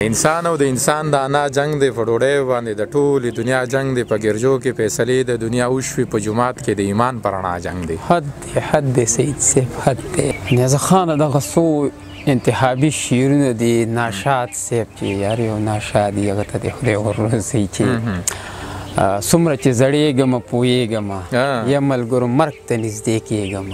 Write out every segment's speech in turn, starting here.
انسان او د انسان د انا جنگ دی په ډوډۍ باندې د ټولې دنیا جنگ دی په ګرجو کې فیصلې د دنیا وشوي په جومات کې د ایمان په رڼا جنگ دی. حد دی سید صاحب حد دی. نیازه خانه دغه څو انتخابي شعرونه دي ناشاد صاحب چې یار یو ناشاد یې هغه ته د خدای ورسوي چې څومره چې زړېږم پوهېږم یم ملګرو مرګ ته نږدې کېږم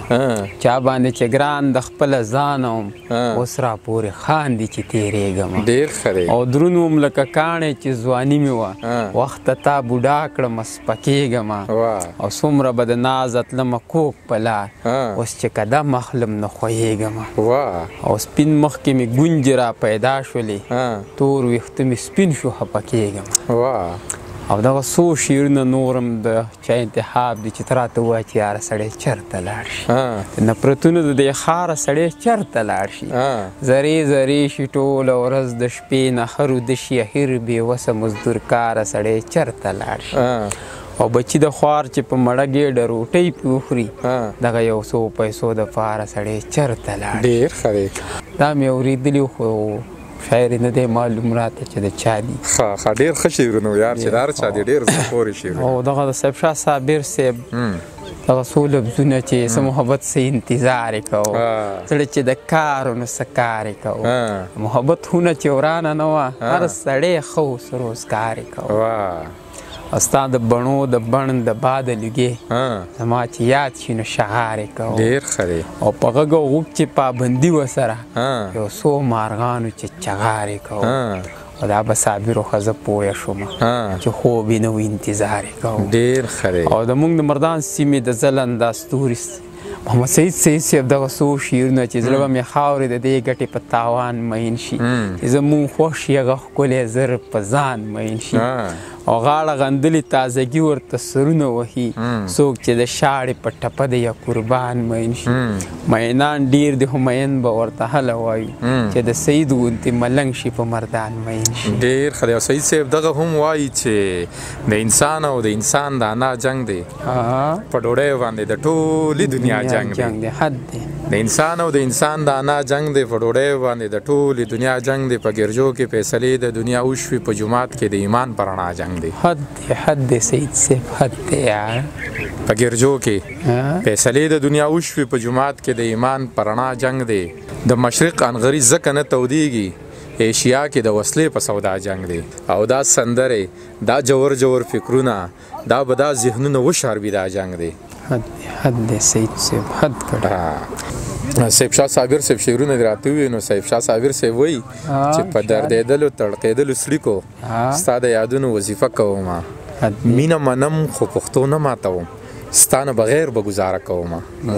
چا باندې چې ګران د خپله ځان وم اوس راپورې خاندي چې تېرېږم ډېر ښه دی. او دروند وم لکه کاڼی چې ځواني مې وه وخته تا بوډا کړم سپکېږم او څومره به د ناز تلمه کوږ په لار اوس چې قدم اخلم نه خوښېږم او سپین مخکې مې ګونجې را پیدا شولې تور ویښته مې سپین شو خفه کېږم. او دغه څو شعرونه نورم د چا انتخاب دي چې ته راته ووایه چې یاره سړی چېرته لاړ شي د نفرتونو د دې ښاره سړی چېرته لاړ شي زرې زرې شي ټوله ورځ د شپې نه ښه روده شي هیر بېوسه مزدور کاره سړی چېرته لاړ شي او بچي د خوار چې په مړه ګېډه روټۍ پې وخوري دغه یو څو پیسو دپاره سړی چېرته لاړ شي. ډېر ښه دی. دا مې اورېدلي خو شاعر نه دی معلوم راته چې د چا دي. ښه ډېر ښه شعرونه و یار چې د هر چا دي ډېر زړه پورې شعرونه. او دغه د صاحب شاه صابر صاحب دغه څو لفظونه چې څه محبت څه انتظار یې کوو زړه چې د کار نو څه کار یې کوو محبت خونه چې ورانه نه وه هر سړی ښه اوس روزګار یې کوو او ستا د بڼو د بڼ د باد لږې زما چې یاد شي نو شغار یې کوو. ډېر ښه دی. او په غږ او غوږ چې پابندي ورسره یو څو مارغانو چې چغار یې کوو او دا به صابرو ښځه پوه شوم چې خوب یې نه و انتظار یې کوو. ډېر ښه دی. او د موږ د مردان سیمې د ځلنده ستوري محمد سعید صاحب دغه څو شعرونه چې زړه به مې خاورې د دې ګټې په تاوان مین شي چې زمونږ خوښ شي هغه ښکلی زر په ځان مین شي او غاړه غندلې تازګي ورته سرونه وهي څوک چې د شاړې په ټپه د یا قربان مین شي مینان ډېر دي خو مین به ورته هله وایو چې د سعید غوندې ملنګ شي په مردان مین شي. ډېر ښه دی. او سعید صاحب دغه هم وایي چې د انسان او د انسان د انا جنګ دی په ډوډۍ باندې د ټولې دنیا جنګ دی. حد دی. د انسان او د انسان د انا جنګ دی په ډوډۍ باندې د ټولې دنیا جنګ دی په ګرجو کې فیصلې د دنیا وشوي په جومات کې د ایمان په رڼا جنګ دی. حد دی سعید صاحب حد دی یار. په ګرجو کې فیصلې د دنیا وشوي په جومات کې د ایمان په رڼا جنګ دی. د مشرق انغري ځکه نه تودېږي ایشیا کې د وسلې په سودا جنګ دی. او دا سندرې دا جوور جوور فکرونه دا به دا ذهنونه وشاربي دا جنګ دی. حد دی سعید صاحب حد کړه. صاحب شاه صابر صاحب شعرونه دې راته ووایي نو صاحب شاه صابر صاحب وایي چې په دردېدلو تړقېدلو څړیکو ستا د یادونو وظیفه کوم مینه منم خو پښتو نه ماتوم ستا نه بغیر به ګزاره کوم.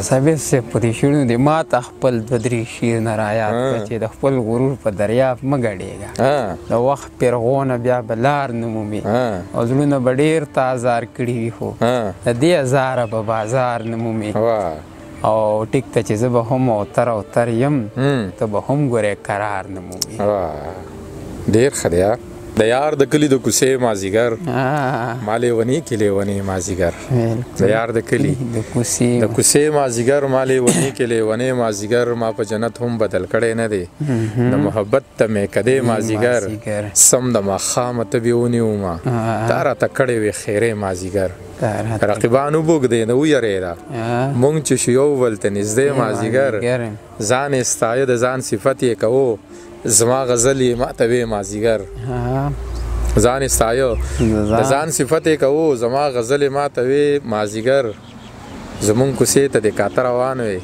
صابر صاحب په دې شعرونو دې ما ته خپل دوه درې شعرونه رایاد کړه چې د خپل غرور په دریاب مه ګډېږه د وخت پیرغونه بیا به لار نه مومي او زړونه به ډېر تا ازار کړي وي خو د دې ازاره به بازار نه مومي او ټیک ته چې زه به هم اوتر یم ته به هم ګورې قرار نه مومي. ډېر ښه دی. د یار د کلي د کوڅې مازدیګر ما لیونی کې لیونی مازدیګر د یار د کلي د کوڅې مازدیګر ما لیونی کې لیونی مازدیګر ما په جنت هم بدل کړی نه دی د محبت ته مې کدې مازدیګر سم د ماښامه ته بې ونیومه تا راته کړی وې خیرې مازدیګر رقیبانو بوږدې نه ویرېده مونږ چې شو یو بل ته نږدې مازدیګر ځان یې ستایه د ځان صفت یې کوو زما غزل یې ماته وې مازدیګر ځان یې ستایه د ځان صفت یې کوو زما غزل یې ماته وې مازدیګر زمونږ کوڅې ته دې کاته روان وې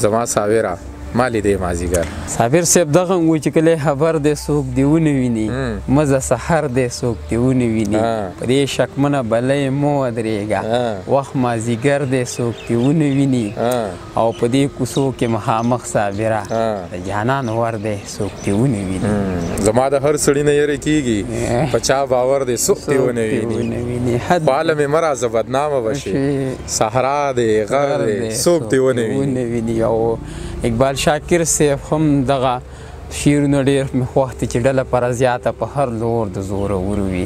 زما ساویره ما لیدې مازدیګر. صابر صاحب دغه هم وایي چې کله خبر دی څوک دې ونه ویني مزه سحر دی څوک دې ونه ویني په دې شکمنه بلۍ مه ودرېږه وخت مازدیګر دی څوک دې ونه ویني او په دې کوڅو کې مخامخ صابره د جانان ور دی څوک دې ونه ویني. زما د هر سړي نه یېرې کېږي په چا باور دی څوک دې ونه ویني په عالم مه راځه بدنامه به شي صحرا دی غر دی څوک دې ونه ویني. او اقبال شاکر صاحب هم دغه شعرونه ډېر مې خوښ دي چې ډله پره زیاته په هر لور د زورور وي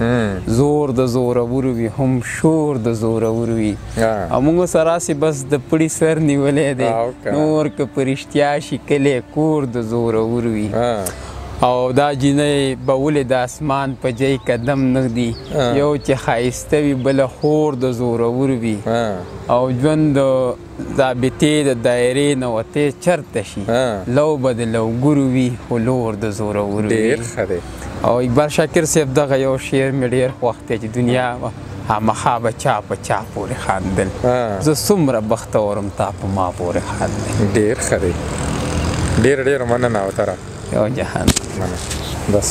زور د زورور وي هم شور د زورور وي او موږ سره هسې بس د پړي سر نیولی دی نور که په رښتیا شي کلی کور د زورور وي او دا جینۍ به ولې د اسمان په جای قدم نږدي یو چې ښایسته وي بله خور د زورور وي او ژوند د ضابطې د دایرې نه وتې چرته شي لو به د لوګرو وي خو لور د زورور وي. ډېر ښه دی. او اقبال شاکر صاحب دغه یو شعر مې ډېر خوښ دی چې دنیا خامخا به چا په چا پورې خاندل زه څومره بختورم تا په ما پورې خاندل. ډېر ښه دی. ډېره ډېره مننه اوتره. یو جهان مننه. بس